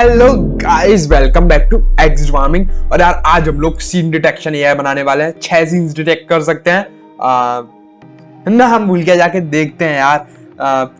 Hello guys, welcome back to X farming. और यार आज हम लोग सीन डिटेक्शन एआई बनाने वाले हैं। 6 सीन्स डिटेक्ट कर सकते हैं ना। हम भूल के जाके देखते हैं यार।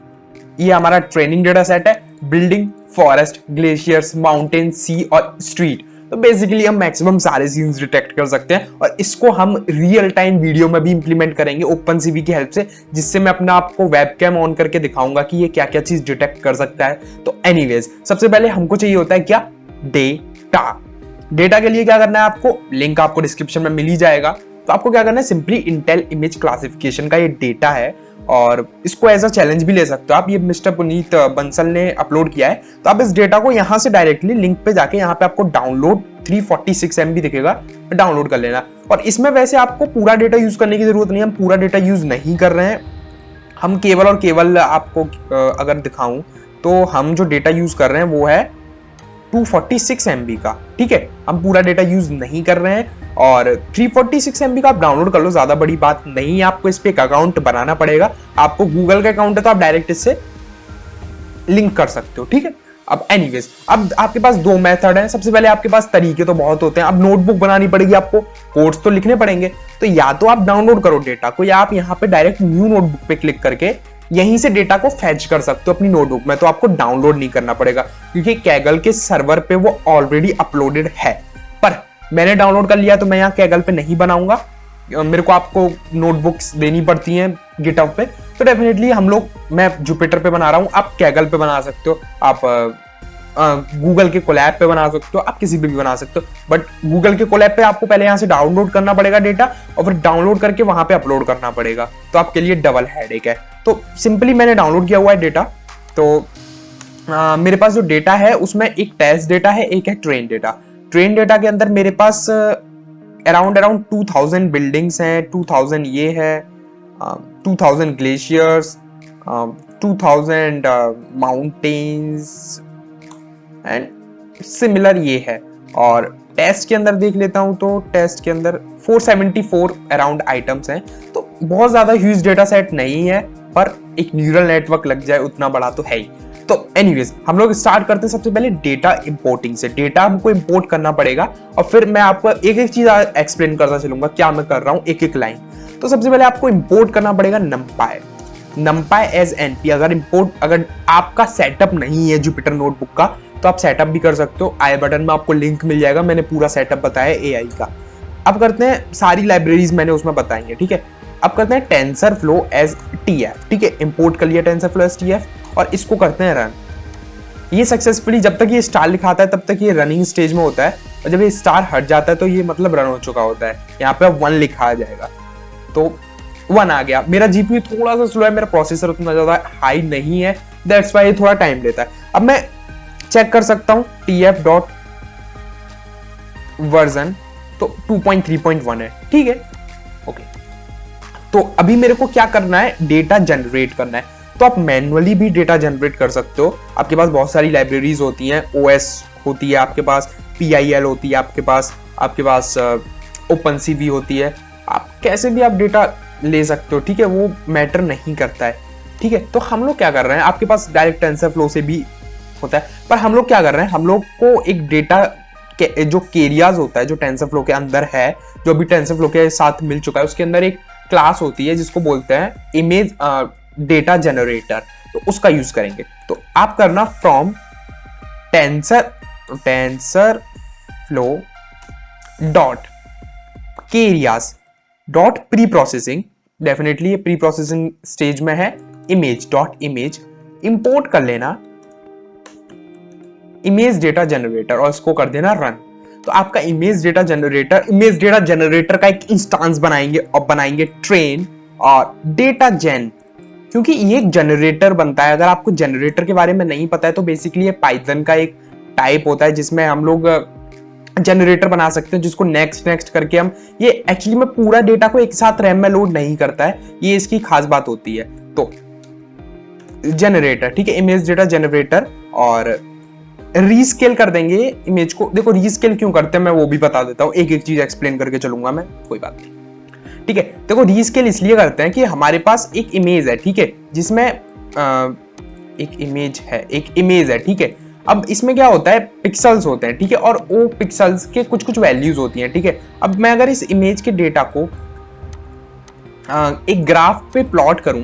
ये हमारा ट्रेनिंग डेटा सेट है। बिल्डिंग, फॉरेस्ट, ग्लेशियर्स, माउंटेन, सी और स्ट्रीट। तो बेसिकली हम मैक्सिमम सारे सीन्स डिटेक्ट कर सकते हैं और इसको हम रियल टाइम वीडियो में भी इंप्लीमेंट करेंगे ओपनसीवी की हेल्प से, जिससे मैं अपना आपको वेबकैम ऑन करके दिखाऊंगा कि ये क्या क्या चीज डिटेक्ट कर सकता है। तो एनीवेज, सबसे पहले हमको चाहिए होता है क्या? डेटा। डेटा के लिए क्या करना है आपको? लिंक आपको डिस्क्रिप्शन में मिल ही जाएगा। तो आपको क्या करना है? सिंपली इंटेल इमेज क्लासिफिकेशन का ये डेटा है और इसको एज अ चैलेंज भी ले सकते हो आप। ये मिस्टर पुनीत बंसल ने अपलोड किया है। तो आप इस डेटा को यहां से डायरेक्टली लिंक पे जाके यहाँ पे आपको डाउनलोड 346 MB दिखेगा, डाउनलोड कर लेना। और इसमें वैसे आपको पूरा डेटा यूज करने की जरूरत नहीं है, हम पूरा डेटा यूज नहीं कर रहे हैं। हम केवल और केवल आपको अगर दिखाऊं तो हम जो डेटा यूज कर रहे हैं वो है 246 MB का। ठीक है, हम पूरा डेटा यूज नहीं कर रहे हैं और 346 MB का आप डाउनलोड कर लो, ज्यादा बड़ी बात नहीं है। आपको इस पे एक अकाउंट बनाना पड़ेगा। आपको गूगल का अकाउंट है तो आप डायरेक्ट इससे लिंक कर सकते हो। ठीक है, अब एनीवेज, अब आपके पास दो मेथड है। सबसे पहले आपके पास तरीके तो बहुत होते हैं। अब नोटबुक बनानी पड़ेगी, आपको कोड्स तो लिखने पड़ेंगे। तो या तो आप डाउनलोड करो डेटा को, या आप यहाँ पे डायरेक्ट न्यू नोटबुक पे क्लिक करके यहीं से डेटा को फैच कर सकते हो अपनी नोटबुक में। तो आपको डाउनलोड नहीं करना पड़ेगा क्योंकि कैगल के सर्वर पे वो ऑलरेडी अपलोडेड है। पर मैंने डाउनलोड कर लिया तो मैं यहाँ कैगल पे नहीं बनाऊंगा, मेरे को आपको नोटबुक्स देनी पड़ती हैं गिटहब पे। तो डेफिनेटली मैं जुपिटर पे बना रहा हूँ, आप कैगल पे बना सकते हो, आप गूगल के कोलैब पे बना सकते हो, आप किसी पे भी बना सकते हो। बट गूगल के कोलैब पे आपको पहले यहाँ से डाउनलोड करना पड़ेगा डेटा और फिर डाउनलोड करके वहां पे अपलोड करना पड़ेगा। तो आपके लिए डबल हेडेक है। तो सिंपली मैंने डाउनलोड किया हुआ है डेटा। तो मेरे पास जो डेटा है उसमें एक टेस्ट डेटा है, एक है ट्रेन डेटा। ट्रेन डेटा के अंदर मेरे पास अराउंड 2000 बिल्डिंग्स हैं, 2000 ये है, 2000 ग्लेशियर्स, 2000 माउंटेन्स एंड सिमिलर ये है। और टेस्ट के अंदर देख लेता हूं तो टेस्ट के अंदर 474 अराउंड आइटम्स हैं। तो बहुत ज्यादा ह्यूज डेटा सेट नहीं है, पर एक न्यूरल नेटवर्क लग जाए उतना बड़ा तो है ही। तो एनीवेज, हम लोग स्टार्ट करते हैं सबसे पहले डेटा इंपोर्टिंग से। डेटा हमको इंपोर्ट करना पड़ेगा और फिर मैं आपको एक एक चीज एक्सप्लेन करता चलूंगा क्या मैं कर रहा हूं, एक एक लाइन। तो सबसे पहले आपको इंपोर्ट करना पड़ेगा numpy एज np। अगर आपका सेटअप नहीं है जुपिटर नोटबुक का तो आप सेटअप भी कर सकते हो। आई बटन में आपको लिंक मिल जाएगा, मैंने पूरा सेटअप बताया एआई का। अब करते हैं, सारी लाइब्रेरीज मैंने उसमें बताई है। ठीक है, अब करते हैं टेंसरफ्लो एज tf। ठीक है, इंपोर्ट कर लिया टेंसरफ्लो एज tf और इसको करते हैं रन। ये सक्सेसफुली, जब तक ये स्टार लिखाता है तब तक ये रनिंग स्टेज में होता है और जब ये स्टार हट जाता है तो ये मतलब रन हो चुका होता है। यहाँ पे 1 लिखा आ जाएगा, तो 1 आ गया। मेरा जीपीयू थोड़ा सा स्लो है, मेरा प्रोसेसर उतना ज्यादा हाई नहीं है, दैट्स व्हाई ये थोड़ा टाइम लेता है। अब मैं चेक कर सकता हूं tf डॉट वर्जन, तो 2.3.1 है। ठीक है, ओके। तो अभी मेरे को क्या करना है? डेटा जनरेट करना है। तो आप मैन्युअली भी डेटा जनरेट कर सकते हो। आपके पास बहुत सारी लाइब्रेरीज होती हैं, OS होती है आपके पास, PIL होती है आपके पास OpenCV होती है। आप कैसे भी आप डेटा ले सकते हो। ठीक है, वो मैटर नहीं करता है। ठीक है, तो हम लोग क्या कर रहे हैं, आपके पास डायरेक्ट टेंसरफ्लो से भी होता है, पर हम लोग क्या कर रहे हैं, हम लोग को एक डेटा जो केरियाज होता है जो टेंसरफ्लो के अंदर है, जो अभी टेंसरफ्लो के साथ मिल चुका है, उसके अंदर एक क्लास होती है जिसको बोलते हैं इमेज डेटा जनरेटर। तो उसका यूज करेंगे। तो आप करना from TensorFlow dot Keras dot preprocessing. Definitely ये प्री प्रोसेसिंग स्टेज में है। इमेज डॉट इमेज इंपोर्ट कर लेना इमेज डेटा जनरेटर और इसको कर देना रन। तो आपका इमेज डेटा जनरेटर का एक इंस्टांस बनाएंगे और बनाएंगे ट्रेन और डेटा जेन, क्योंकि ये एक जनरेटर बनता है। अगर आपको जनरेटर के बारे में नहीं पता है तो बेसिकली ये पाइथन का एक टाइप होता है जिसमें हम लोग जनरेटर बना सकते हैं, जिसको नेक्स्ट करके हम, ये एक्चुअली में पूरा डेटा को एक साथ रैम में लोड नहीं करता है, ये इसकी खास बात होती है। तो जनरेटर, ठीक है, इमेज डेटा जनरेटर, और रीस्केल कर देंगे इमेज को। देखो रीस्केल क्यों करते हैं मैं वो भी बता देता हूँ, एक एक चीज एक्सप्लेन करके चलूंगा मैं, कोई बात नहीं। ठीक है, देखो रीस्केल इसलिए करते हैं कि हमारे पास एक इमेज है, ठीक है, जिसमें एक इमेज है, ठीक है। अब इसमें क्या होता है, पिक्सल्स होते हैं, ठीक है, और वो पिक्सल्स के कुछ कुछ वैल्यूज होती हैं, ठीक है। अब मैं अगर इस इमेज के डेटा को एक ग्राफ पे प्लॉट करूं,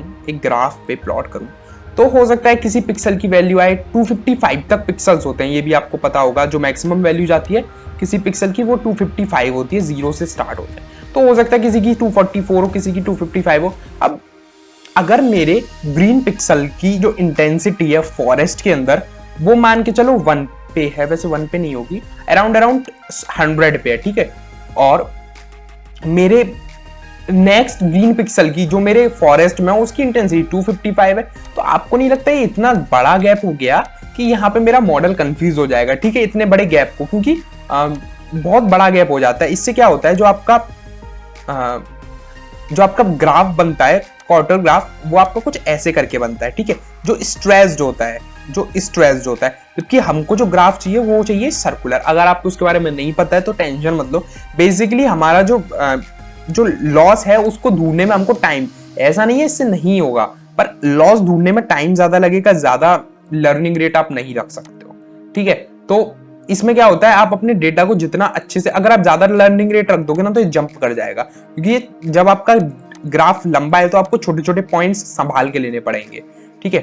तो हो सकता है किसी पिक्सल की वैल्यू आए 255 तक पिक्सल्स होते हैं, ये भी आपको पता होगा। जो मैक्सिमम वैल्यू जाती है किसी पिक्सल की वो 255 होती है, 0 से स्टार्ट होता है। तो हो सकता है किसी की 244 हो, किसी की 255 हो। अब अगर मेरे ग्रीन पिक्सल की जो इंटेंसिटी है फॉरेस्ट के अंदर, वो मान के चलो 1 पे है, वैसे 1 पे नहीं होगी, अराउंड 100 पे है, ठीक है। और मेरे नेक्स्ट ग्रीन पिक्सल की जो मेरे फॉरेस्ट में उसकी इंटेंसिटी 255 है, तो आपको नहीं लगता ये इतना बड़ा गैप हो गया कि यहाँ पे मेरा मॉडल कंफ्यूज हो जाएगा, ठीक है, इतने बड़े गैप को, क्योंकि बहुत बड़ा गैप हो जाता है। इससे क्या होता है, जो आपका ग्राफ बनता है, क्वार्टर ग्राफ, वो आपका कुछ ऐसे करके बनता है, ठीक है, जो स्ट्रेस्ड होता है, क्योंकि हमको जो ग्राफ चाहिए वो चाहिए सर्कुलर। अगर आपको उसके बारे में नहीं पता है तो टेंशन मत लो। बेसिकली हमारा जो लॉस है उसको ढूंढने में हमको टाइम, ऐसा नहीं है इससे नहीं होगा, पर लॉस ढूंढने में टाइम ज्यादा लगेगा, ज्यादा लर्निंग रेट आप नहीं रख सकते हो, ठीक है। तो इसमें क्या होता है, आप अपने डेटा को जितना अच्छे से, अगर आप ज्यादा लर्निंग रेट रख दोगे ना तो ये जंप कर जाएगा, क्योंकि जब आपका ग्राफ लंबा है तो आपको छोटे छोटे पॉइंट्स संभाल के लेने पड़ेंगे, ठीक है।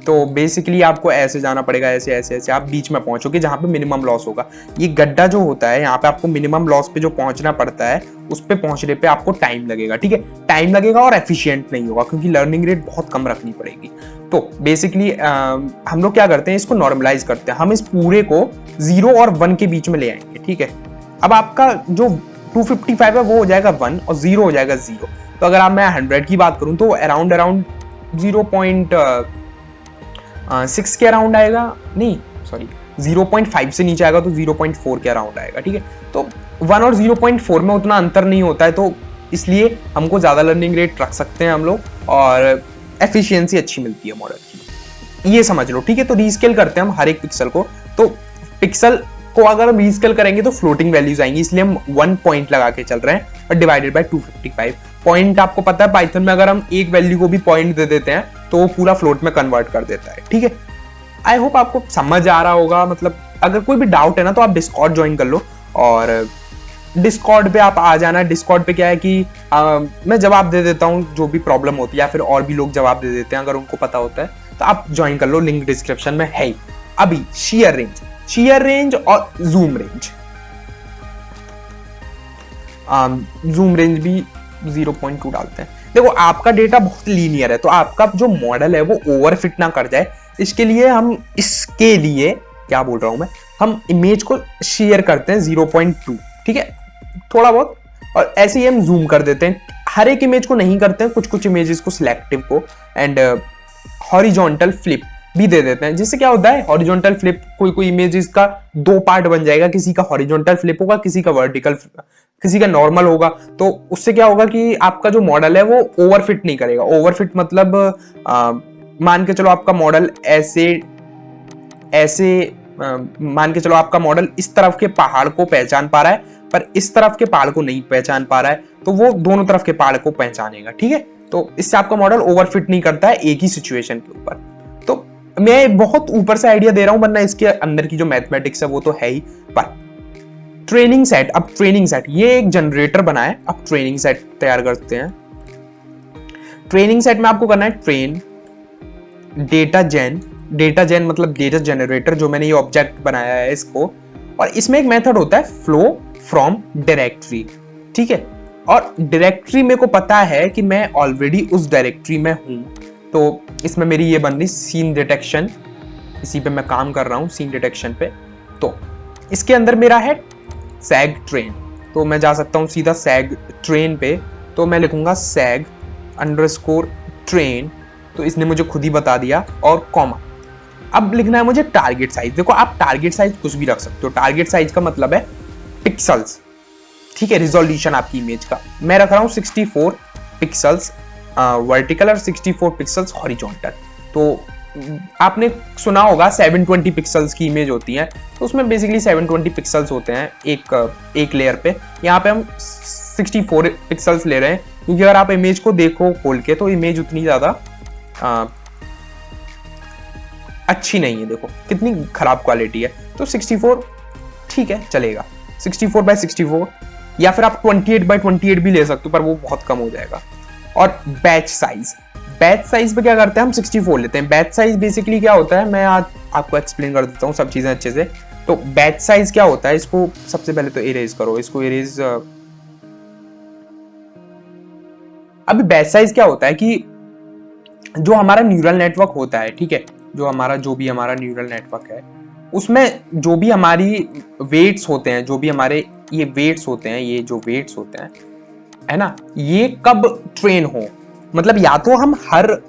तो बेसिकली आपको ऐसे जाना पड़ेगा, ऐसे ऐसे ऐसे आप बीच में पहुंचोगे जहां पे मिनिमम लॉस होगा। ये गड्ढा जो होता है, यहाँ पे आपको मिनिमम लॉस पे जो पहुंचना पड़ता है, उस पे पहुंचने पे आपको टाइम लगेगा, ठीक है, टाइम लगेगा और एफिशिएंट नहीं होगा, क्योंकि लर्निंग रेट बहुत कम रखनी पड़ेगी। तो बेसिकली हम लोग क्या करते हैं, इसको नॉर्मलाइज करते हैं, हम इस पूरे को 0 और 1 के बीच में ले आएंगे, ठीक है। अब आपका जो 255 है वो हो जाएगा 1 और 0 हो जाएगा 0। तो अगर आप मैं 100 की बात करूं तो अराउंड 0.6 के अराउंड आएगा, नहीं सॉरी 0.5 से नीचे आएगा तो 0.4 के अराउंड आएगा, ठीक है। तो 1 और 0.4 में उतना अंतर नहीं होता है, तो इसलिए हमको ज्यादा लर्निंग रेट रख सकते हैं हम लोग, और एफिशिएंसी अच्छी मिलती है मॉडल की, ये समझ लो, ठीक है। तो रीस्केल करते हैं हम हर एक पिक्सल को, तो पिक्सल को अगर हम रीस्केल करेंगे तो फ्लोटिंग वैल्यूज आएंगी, इसलिए हम 1 पॉइंट लगा के चल रहे हैं और डिवाइडेड बाय 255 पॉइंट। आपको पता है पाइथन में अगर हम एक वैल्यू को भी पॉइंट दे देते हैं तो वो पूरा फ्लोट में कन्वर्ट कर देता है, ठीक है। आई होप आपको समझ आ रहा होगा। मतलब अगर कोई भी डाउट है ना तो आप डिस्कॉर्ड ज्वाइन कर लो, और डिस्कॉर्ड पे आप आ जाना। डिस्कॉर्ड पे क्या है कि मैं जवाब दे देता हूँ जो भी प्रॉब्लम होती है, या फिर और भी लोग जवाब दे देते हैं अगर उनको पता होता है, तो आप ज्वाइन कर लो, लिंक डिस्क्रिप्शन में है। अभी शेयर रेंज और जूम रेंज भी 0.2 डालते हैं। देखो आपका डेटा बहुत लीनियर है, तो आपका जो मॉडल है वो ओवरफिट ना कर जाए, इसके लिए क्या बोल रहा हूं मैं, हम इमेज को शेयर करते हैं 0.2, ठीक है, थोड़ा बहुत, और ऐसे ही हम जूम कर देते हैं। हर एक इमेज को नहीं करते हैं, कुछ कुछ इमेजेस को, सिलेक्टिव को, एंड हॉरिजॉन्टल फ्लिप भी दे देते हैं। जिससे क्या होता है, हॉरिजॉन्टल फ्लिप, कोई इमेजेस का 2 पार्ट बन जाएगा, किसी का हॉरिजॉन्टल फ्लिप होगा, किसी का वर्टिकल, किसी का नॉर्मल होगा। तो उससे क्या होगा कि आपका जो मॉडल है वो ओवरफिट नहीं करेगा। ओवरफिट मतलब मान के चलो आपका मॉडल मान के चलो आपका मॉडल इस तरफ के पहाड़ को पहचान पा रहा है, पर इस तरफ के पहाड़ को नहीं पहचान पा रहा है, तो वो दोनों तरफ के पहाड़ को पहचानेगा, ठीक है। तो इससे आपका मॉडल ओवरफिट नहीं करता है एक ही सिचुएशन के ऊपर। तो मैं बहुत ऊपर से आइडिया दे रहा हूं, वरना इसके अंदर की जो मैथमेटिक्स है वो तो है ही। पर ट्रेनिंग सेट, ये एक जनरेटर बना है। अब ट्रेनिंग सेट तैयार करते हैं। ट्रेनिंग सेट में आपको करना है ट्रेन डेटा जेन मतलब डेटा जनरेटर, जो मैंने ये ऑब्जेक्ट बनाया है इसको, और इसमें एक मेथड होता है फ्लो फ्रॉम डायरेक्टरी, ठीक है। और डायरेक्टरी मेरे को पता है कि मैं ऑलरेडी उस डायरेक्टरी में हूं, तो इसमें मेरी ये बन रही सीन डिटेक्शन, इसी पे मैं काम कर रहा हूं, सीन डिटेक्शन पे। तो इसके अंदर मेरा है सैग ट्रेन, तो मैं जा सकता हूं सीधा सैग ट्रेन पे, तो मैं लिखूंगा सैग अंडरस्कोर ट्रेन, तो इसने मुझे खुद ही बता दिया, और कॉमा। अब लिखना है मुझे टारगेट साइज। देखो आप टारगेट साइज कुछ भी रख सकते हो, टारगेट साइज का मतलब है पिक्सल्स, ठीक है, रिजोल्यूशन आपकी इमेज का। मैं रख रहा हूं 64 पिक्सल्स वर्टिकल और 64 पिक्सल्स हॉरिजॉन्टल। तो आपने सुना होगा 720 पिक्सल्स की इमेज होती है, तो उसमें बेसिकली 720 पिक्सल्स होते हैं एक लेयर पे। यहाँ पे हम 64 पिक्सल्स ले रहे हैं, क्योंकि अगर आप इमेज को देखो खोल के तो इमेज उतनी ज्यादा अच्छी नहीं है, देखो कितनी खराब क्वालिटी है। तो 64 ठीक है, चलेगा, 64x64, या फिर आप 28x28 भी ले सकते हो, पर वो बहुत कम हो जाएगा। और बैच साइज पे क्या करते हैं हम, 64 लेते हैं। बैच साइज बेसिकली क्या होता है, मैं आज आपको एक्सप्लेन कर देता हूँ सब चीजें अच्छे से। तो बैच साइज क्या होता है, इसको सबसे पहले तो इरेज करो, इसको इरेज। अभी बैच साइज क्या होता है कि जो हमारा न्यूरल नेटवर्क होता है, ठीक है, जो भी हमारा न्यूरल नेटवर्क है, उसमें जो भी हमारी वेट्स होते हैं, जो भी हमारे ये वेट्स होते हैं, ये जो वेट्स होते हैं, है ना, ये कब ट्रेन हो, मतलब या तो हम हर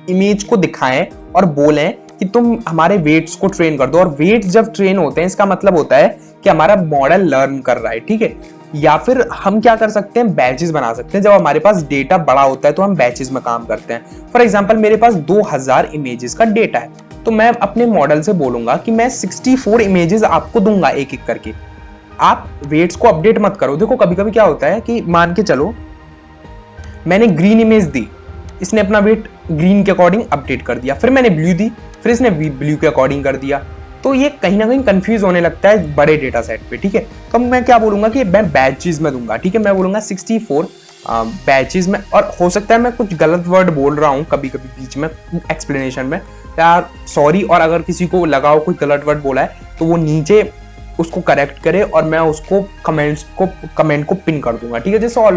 इमेज को दिखाएं और बोलें कि तुम हमारे वेट्स को ट्रेन कर दो, और वेट्स जब ट्रेन होते हैं इसका मतलब होता है कि हमारा मॉडल लर्न कर रहा है, ठीक है। या फिर हम क्या कर सकते हैं, बैचेस बना सकते हैं। जब हमारे पास डेटा बड़ा होता है तो हम बैचेस में काम करते हैं। फॉर एग्जांपल मेरे पास 2000 इमेजेस का डेटा है, तो मैं अपने मॉडल से बोलूंगा कि मैं 64 इमेजेस आपको दूंगा एक एक करके, आप वेट्स को अपडेट मत करो। देखो कभी कभी क्या होता है कि मान के चलो मैंने ग्रीन इमेज दी, इसने अपना वेट ग्रीन के अकॉर्डिंग अपडेट कर दिया, फिर मैंने ब्लू दी, फिर इसने ब्लू के अकॉर्डिंग कर दिया, तो ये कहीं ना कहीं कंफ्यूज होने लगता है बड़े डेटा सेट पे, ठीक है। तो मैं क्या बोलूंगा कि मैं बैचेस में दूंगा, ठीक है, मैं बोलूंगा 64 बैचेस में। और हो सकता है मैं कुछ गलत वर्ड बोल रहा हूँ कभी कभी बीच में एक्सप्लेनेशन में, यार सॉरी, और अगर किसी को लगा हो कोई गलत वर्ड बोला है तो वो नीचे उसको करेक्ट करे और मैं उसको कमेंट को पिन कर दूंगा, ठीक है, जैसे और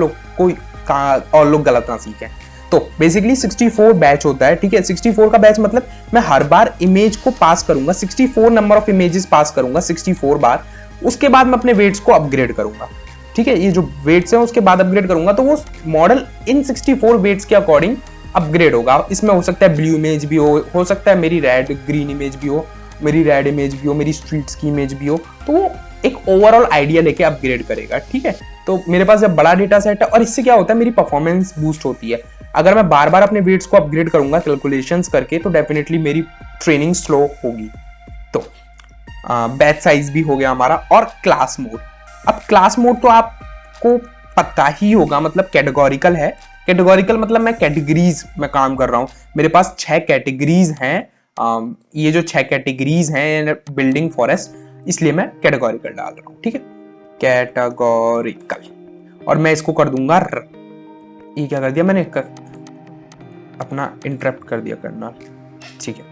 लोग गलत ना सीखें। तो बेसिकली 64 बैच होता है, ठीक है। 64 का बैच मतलब मैं हर बार इमेज को पास करूंगा, 64 नंबर ऑफ इमेजेस पास करूंगा 64 बार, उसके बाद मैं अपने वेट्स को अपग्रेड करूंगा, ठीक है। ये जो वेट्स हैं उसके बाद अपग्रेड करूंगा, तो वो मॉडल इन 64 वेट्स के अकॉर्डिंग अपग्रेड होगा। इसमें हो सकता है ब्लू इमेज भी हो सकता है मेरी रेड ग्रीन इमेज भी हो, मेरी रेड इमेज भी हो, मेरी स्ट्रीट्स की इमेज भी हो, तो वो एक ओवरऑल आइडिया लेके अपग्रेड करेगा, ठीक है। तो मेरे पास जब बड़ा डेटा सेट है, और इससे क्या होता है मेरी परफॉर्मेंस बूस्ट होती है। अगर मैं बार बार अपने वेट्स को अपग्रेड करूंगा कैलकुलेशंस करके, तो डेफिनेटली मेरी ट्रेनिंग स्लो होगी। तो बैच साइज भी हो गया हमारा। और क्लास मोड, अब क्लास मोड तो आपको पता ही होगा, मतलब कैटेगोरिकल है। कैटेगोरिकल मतलब मैं कैटेगरीज में काम कर रहा हूं, मेरे पास 6 कैटेगरीज हैं। ये जो 6 कैटेगरीज हैं बिल्डिंग फॉरेस्ट, इसलिए मैं कैटेगोरिकल डाल रहा हूं, ठीक है, कैटेगोरिकल। और मैं इसको कर दूंगा ये क्या कर दिया मैंने, अपना इंटरप्ट कर दिया करना, ठीक है।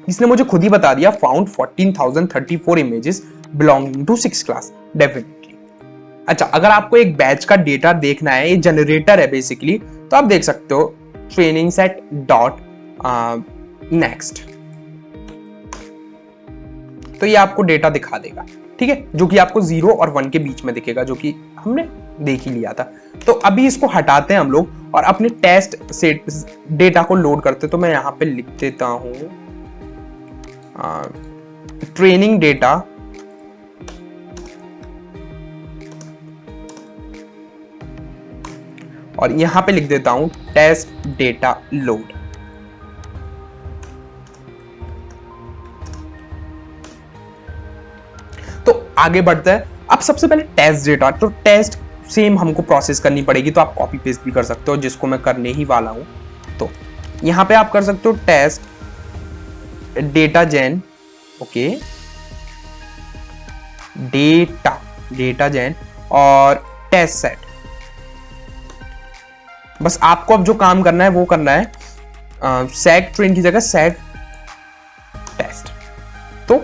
इसने मुझे खुद ही बता दिया found 14,034 images belonging to 6 class, definitely. अच्छा, अगर आपको एक बैच का डेटा देखना है, ये जनरेटर है बेसिकली, तो आप देख सकते हो ट्रेनिंग सेट डॉट नेक्स्ट, तो ये आपको डेटा दिखा देगा, ठीक है, जो कि आपको 0 और 1 के बीच में दिखेगा, जो कि हमने देख ही लिया था। तो अभी इसको हटाते हैं हम लोग और अपने टेस्ट सेट डेटा को लोड करते। तो मैं यहां पे लिख देता हूं ट्रेनिंग डेटा और यहां पे लिख देता हूं टेस्ट डेटा लोड। तो आगे बढ़ते हैं। अब सबसे पहले टेस्ट डेटा, तो टेस्ट सेम हमको प्रोसेस करनी पड़ेगी, तो आप कॉपी पेस्ट भी कर सकते हो, जिसको मैं करने ही वाला हूं। तो यहां पे आप कर सकते हो टेस्ट डेटा जेन, ओके, डेटा जेन और टेस्ट सेट। बस आपको अब जो काम करना है वो करना है सेट ट्रेन की जगह सेट टेस्ट। तो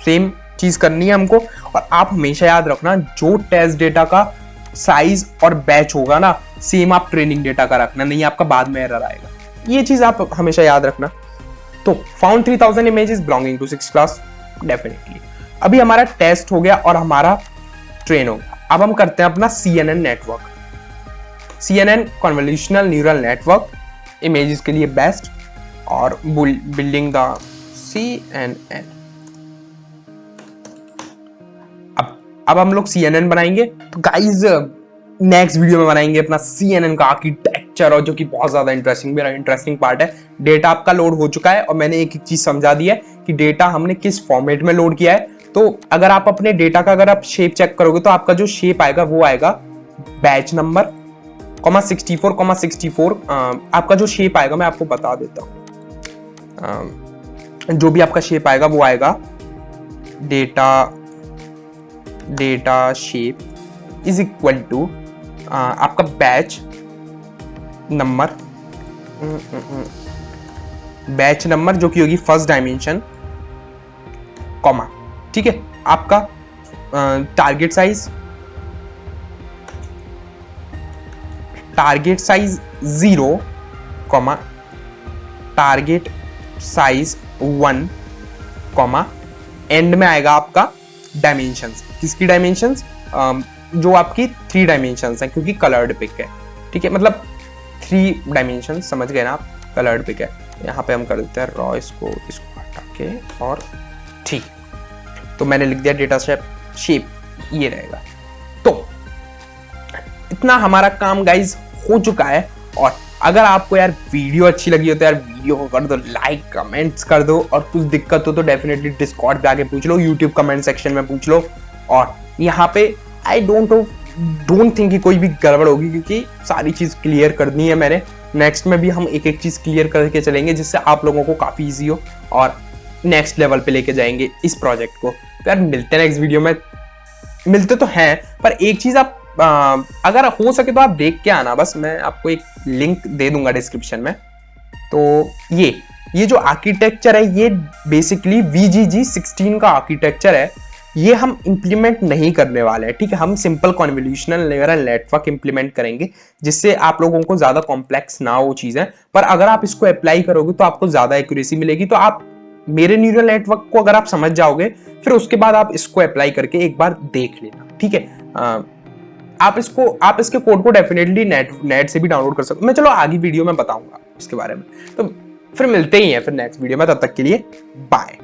सेम चीज करनी है हमको। और आप हमेशा याद रखना, जो टेस्ट डेटा का साइज और बैच होगा ना, सेम आप ट्रेनिंग डेटा का रखना, नहीं आपका बाद में एरर आएगा। ये चीज आप हमेशा याद रखना। तो found 3000 images belonging to 6 class, definitely. अभी हमारा टेस्ट हो गया और हमारा ट्रेन हो गया। अब हम करते हैं अपना CNN network. CNN convolutional neural network, images के लिए बेस्ट, और बिल्डिंग द CNN। अब हम लोग CNN बनाएंगे। तो गाइज नेक्स्ट वीडियो में बनाएंगे अपना CNN का आर्किटेक्चर, और जो कि बहुत ज्यादा मेरा इंटरेस्टिंग पार्ट है। डेटा आपका लोड हो चुका है और मैंने एक एक चीज समझा दी है कि डेटा हमने किस फॉर्मेट में लोड किया है। तो अगर आप अपने डेटा का अगर आप शेप चेक करोगे तो आपका जो शेप आएगा वो आएगा बैच नंबर 64,64। आपका जो शेप आएगा मैं आपको बता देता हूँ, जो भी आपका शेप आएगा वो आएगा data shape is equal to आपका बैच नंबर जो कि होगी फर्स्ट डायमेंशन, कॉमा, ठीक है। आपका target size 0, comma target size 1, comma end में आएगा आपका डायमेंशंस। किसकी डायमेंशंस? जो आपकी 3 डायमेंशंस हैं, क्योंकि कलर्ड पिक है, ठीक है, मतलब 3 डायमेंशंस, समझ गए ना आप, कलर्ड पिक है। यहाँ पे हम कर देते हैं रॉ, इसको हटा के, और ठीक, तो मैंने लिख दिया डेटा शेप ये रहेगा। तो इतना हमारा काम गाइज हो चुका है। और अगर आपको यार वीडियो अच्छी लगी हो तो यार वीडियो को कर दो लाइक, कमेंट्स कर दो, और कुछ दिक्कत हो तो डेफिनेटली डिस्कॉर्ड पे आके पूछ लो, यूट्यूब कमेंट सेक्शन में पूछ लो। और यहाँ पे आई डोंट थिंक कि कोई भी गड़बड़ होगी, क्योंकि सारी चीज क्लियर करनी है मैंने। नेक्स्ट में भी हम एक एक चीज क्लियर करके चलेंगे, जिससे आप लोगों को काफी ईजी हो और नेक्स्ट लेवल पे लेके जाएंगे इस प्रोजेक्ट को। तो यार मिलते हैं नेक्स्ट वीडियो में। मिलते तो हैं, पर एक चीज आप अगर हो सके तो आप देख के आना, बस मैं आपको एक लिंक दे दूंगा डिस्क्रिप्शन में। तो ये जो आर्किटेक्चर है ये बेसिकली VGG16 का आर्किटेक्चर है। ये हम इंप्लीमेंट नहीं करने वाले हैं, ठीक है। हम simple convolutional neural network implement करेंगे, जिससे आप लोगों को ज्यादा कॉम्प्लेक्स ना हो चीजें। पर अगर आप इसको अप्लाई करोगे तो आपको ज्यादा एक्यूरेसी मिलेगी। तो आप मेरे न्यूरल नेटवर्क को अगर आप समझ जाओगे, फिर उसके बाद आप इसको अप्लाई करके एक बार देख लेना, ठीक है। आप इसके कोड को डेफिनेटली नेट से भी डाउनलोड कर सकते हो। मैं चलो आगे वीडियो में बताऊंगा इसके बारे में। तो फिर मिलते ही हैं फिर नेक्स्ट वीडियो में, तब तक के लिए बाय।